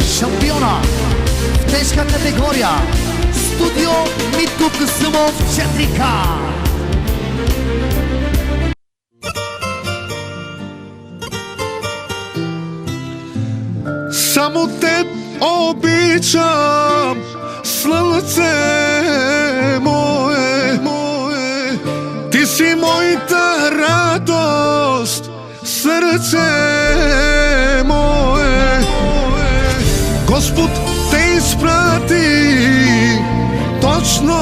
шампиона в тежка категория Студио Митко Касъмов 4К. Само теб обичам, слънце мое, ти си моята радост, сърце мое. Господ те изпрати точно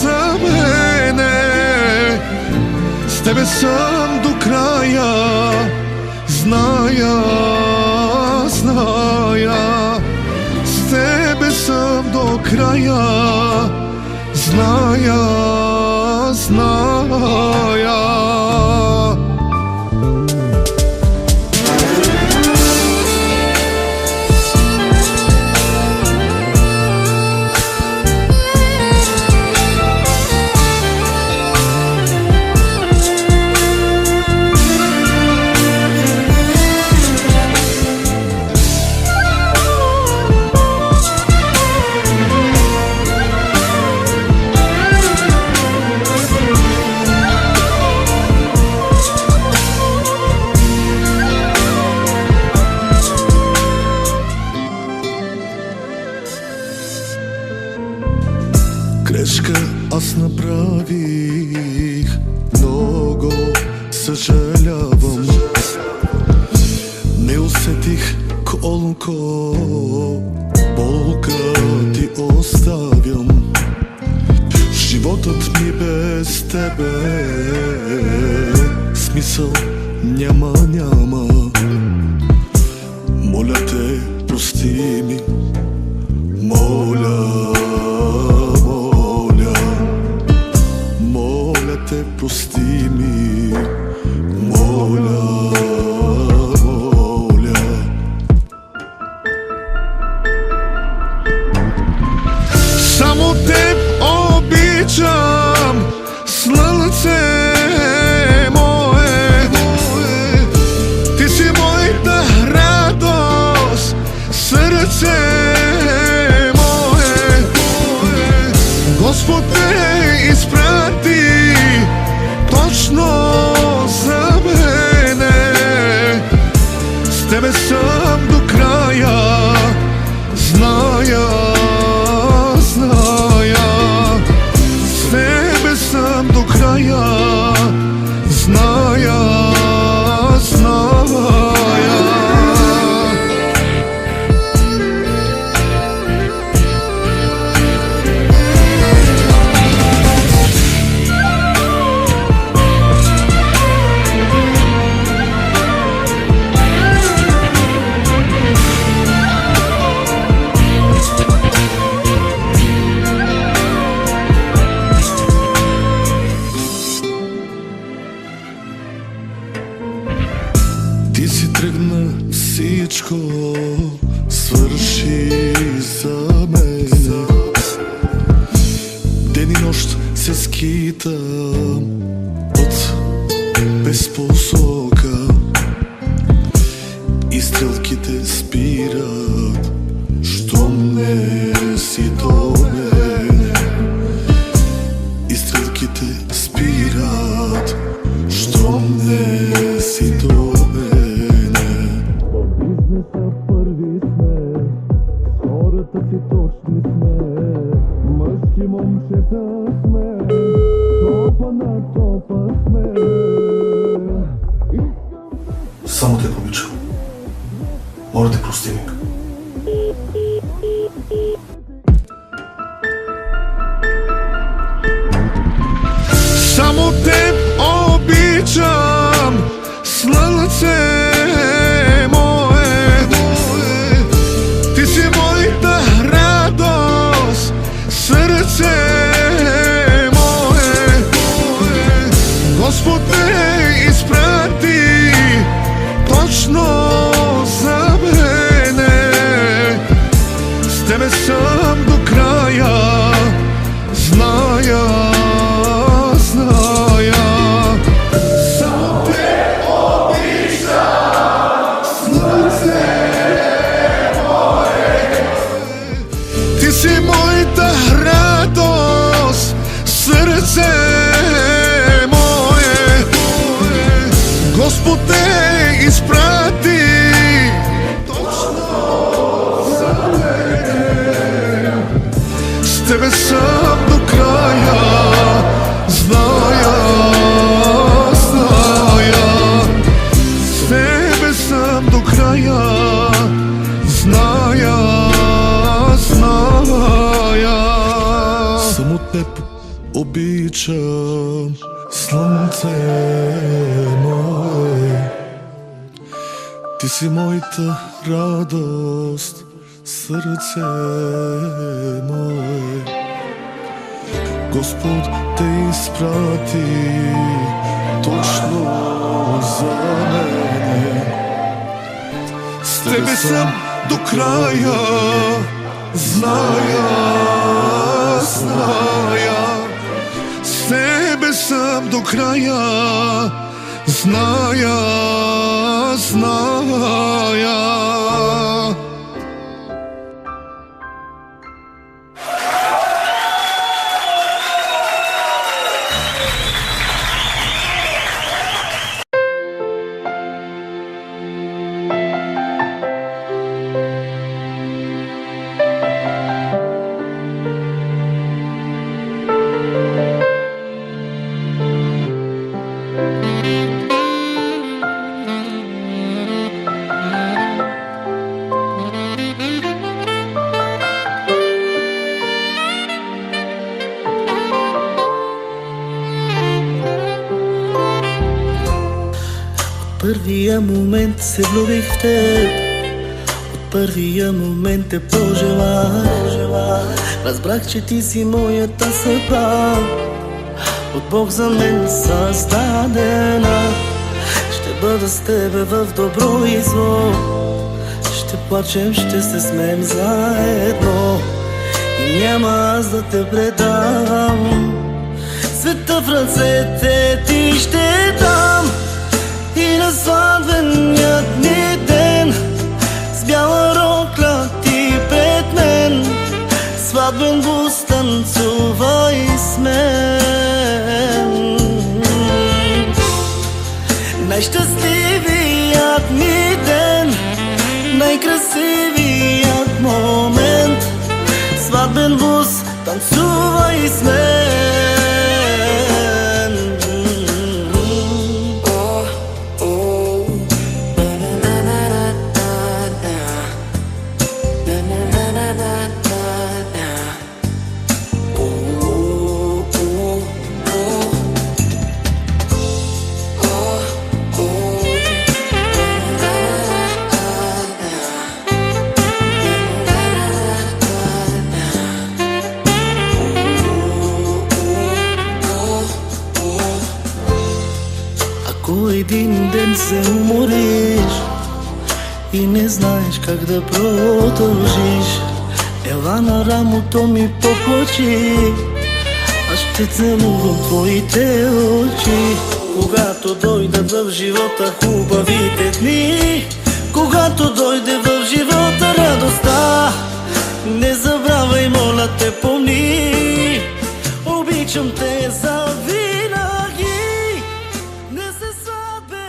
за мене, с тебе съм до края, зная, с тебе съм до края, зная. Грешка аз направих, много съжалявам. Не усетих колко болка ти оставям. Животът ми без тебе смисъл няма. Моля те, прости ми, моля те, прости ми, моля. Само теб обичам, слънце мое, ти си моята радост, сърце мое. Господ те изпрати точно за мене, с тебе съм до края, зная. С тебе съм до края, зная. Ти си тръгна, всичко свърши за мен. Ден и нощ се скитам от безпосока и стрелките спират, щом не си до мене. И стрелките спират, щом не си до мене. Първи сме, хората си точни сме, мъжки момчета сме, топа на топа сме. Само те обичам. Моля те, прости ми. Само теб обичам, слънце мое, ти си моята радост, сърце мое. Господ ме изпрати точно за мене, с тебе съм обичам слънце мое. Ти си моята радост, сърце мое. Господ те изпрати точно за мене. С тебе съм до края, зная. С тебе съм до края, зная. Първия момент се влюбих в теб, от първия момент те пожелах. Разбрах, че ти си моята съдба, от Бог за мен създадена. Ще бъда с тебе в добро и зло, ще плачем, ще се смеем заедно и няма аз да те предам. Света в ръцете ти ще дам и на сватбеният ни ден с бяла рокля ти пред мен, сватбен бус танцувай с мен. Най-щастливият ми ден, най-красивият момент, сватбен бус танцувай с мен. Ако един ден се умориш и не знаеш как да продължиш, ела на рамото ми поплачи, аз ще целувам твоите очи. Когато дойдат в живота хубавите дни, когато дойде в живота радостта, не забравяй, моля те, помни, обичам те завинаги.